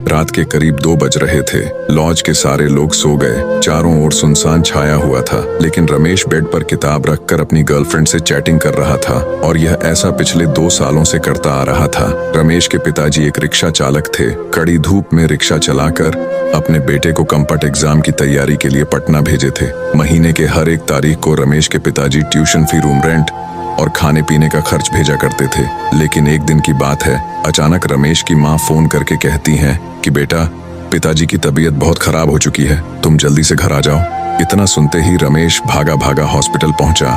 रात के करीब 2 बज रहे थे। लॉज के सारे लोग सो गए। चारों ओर सुनसान छाया हुआ था, लेकिन रमेश बेड पर किताब रखकर अपनी गर्लफ्रेंड से चैटिंग कर रहा था और यह ऐसा पिछले 2 सालों से करता आ रहा था। रमेश के पिताजी एक रिक्शा चालक थे। कड़ी धूप में रिक्शा चलाकर अपने बेटे को कंपट एग्जाम की तैयारी के लिए पटना भेजे थे। महीने के हर एक तारीख को रमेश के पिताजी ट्यूशन फी, रूम रेंट और खाने पीने का खर्च भेजा करते थे। लेकिन एक दिन की बात है, अचानक रमेश की माँ फोन करके कहती हैं कि बेटा, पिताजी की तबीयत बहुत खराब हो चुकी है, तुम जल्दी से घर आ जाओ। इतना सुनते ही रमेश भागा भागा हॉस्पिटल पहुंचा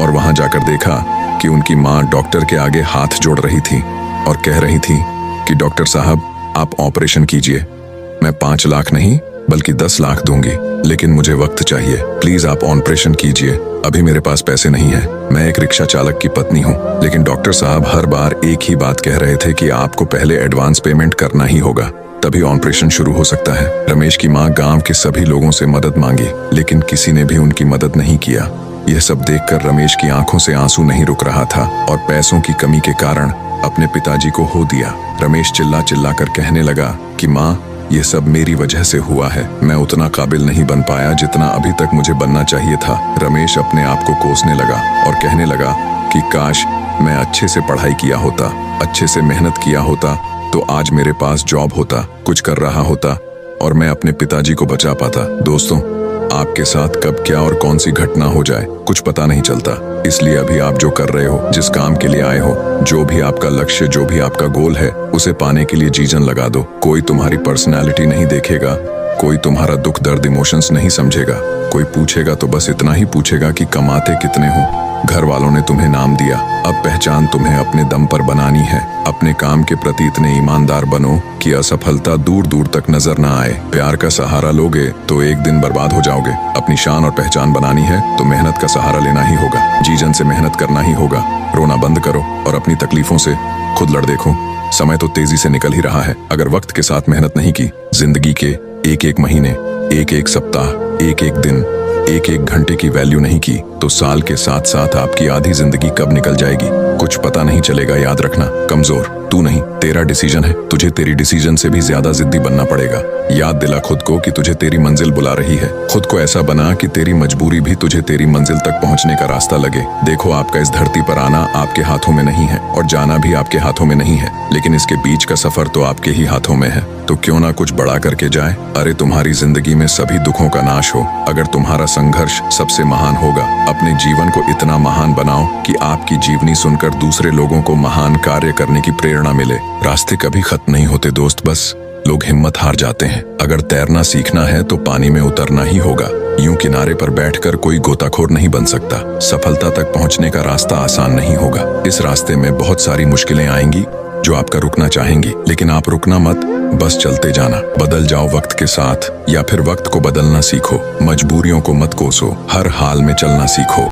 और वहां जाकर देखा कि उनकी माँ डॉक्टर के आगे हाथ जोड़ रही थी और कह रही थी कि डॉक्टर साहब, आप ऑपरेशन कीजिए। मैं 5 लाख नहीं बल्कि 10 लाख दूंगी, लेकिन मुझे वक्त चाहिए। प्लीज आप ऑपरेशन कीजिए, अभी मेरे पास पैसे नहीं है। मैं एक रिक्शा चालक की पत्नी हूँ। लेकिन डॉक्टर साहब हर बार एक ही बात कह रहे थे कि आपको पहले एडवांस पेमेंट करना ही होगा, तभी ऑपरेशन शुरू हो सकता है। रमेश की माँ गांव के सभी लोगों से मदद मांगी, लेकिन किसी ने भी उनकी मदद नहीं किया। यह सब देखकर रमेश की आंखों से आंसू नहीं रुक रहा था और पैसों की कमी के कारण अपने पिताजी को खो दिया। रमेश चिल्ला चिल्ला कर कहने लगा कि माँ, ये सब मेरी वजह से हुआ है। मैं उतना काबिल नहीं बन पाया जितना अभी तक मुझे बनना चाहिए था। रमेश अपने आप को कोसने लगा और कहने लगा कि काश मैं अच्छे से पढ़ाई किया होता, अच्छे से मेहनत किया होता, तो आज मेरे पास जॉब होता, कुछ कर रहा होता और मैं अपने पिताजी को बचा पाता। दोस्तों, आपके साथ कब क्या और कौन सी घटना हो जाए कुछ पता नहीं चलता। इसलिए अभी आप जो कर रहे हो, जिस काम के लिए आए हो, जो भी आपका लक्ष्य, जो भी आपका गोल है, उसे पाने के लिए जी जान लगा दो। कोई तुम्हारी पर्सनालिटी नहीं देखेगा, कोई तुम्हारा दुख दर्द इमोशंस नहीं समझेगा। कोई पूछेगा तो बस इतना ही पूछेगा कि कमाते कितने हो। घर वालों ने तुम्हें नाम दिया, अब पहचान तुम्हें अपने दम पर बनानी है। अपने काम के प्रति इतने ईमानदार बनो कि असफलता दूर दूर तक नजर ना आए। प्यार का सहारा लोगे तो एक दिन बर्बाद हो जाओगे। अपनी शान और पहचान बनानी है तो मेहनत का सहारा लेना ही होगा। जी जान से मेहनत करना ही होगा। रोना बंद करो और अपनी तकलीफों से खुद लड़ देखो। समय तो तेजी से निकल ही रहा है। अगर वक्त के साथ मेहनत नहीं की, जिंदगी के एक एक महीने, एक एक सप्ताह, एक एक दिन, एक एक घंटे की वैल्यू नहीं की, तो साल के साथ साथ आपकी आधी जिंदगी कब निकल जाएगी कुछ पता नहीं चलेगा। याद रखना, कमजोर तू नहीं, तेरा डिसीजन है। तुझे तेरी डिसीजन से भी ज्यादा जिद्दी बनना पड़ेगा। याद दिला खुद को कि तुझे तेरी मंजिल बुला रही है। खुद को ऐसा बना कि तेरी मजबूरी भी तुझे तेरी मंजिल तक पहुंचने का रास्ता लगे। देखो, आपका इस धरती पर आना आपके हाथों में नहीं है और जाना भी आपके हाथों में नहीं है, लेकिन इसके बीच का सफर तो आपके ही हाथों में है। तो क्यों ना कुछ बड़ा करके जाए। अरे तुम्हारी जिंदगी में सभी दुखों का नाश हो अगर तुम्हारा संघर्ष सबसे महान होगा। अपने जीवन को इतना महान बनाओ कि आपकी जीवनी सुनकर दूसरे लोगों को महान कार्य करने की प्रेरणा मिले। रास्ते कभी खत्म नहीं होते दोस्त, बस लोग हिम्मत हार जाते हैं। अगर तैरना सीखना है तो पानी में उतरना ही होगा। यूं किनारे पर बैठकर कोई गोताखोर नहीं बन सकता। सफलता तक पहुंचने का रास्ता आसान नहीं होगा। इस रास्ते में बहुत सारी मुश्किलें आएंगी जो आपका रुकना चाहेंगी, लेकिन आप रुकना मत, बस चलते जाना। बदल जाओ वक्त के साथ या फिर वक्त को बदलना सीखो। मजबूरियों को मत कोसो, हर हाल में चलना सीखो।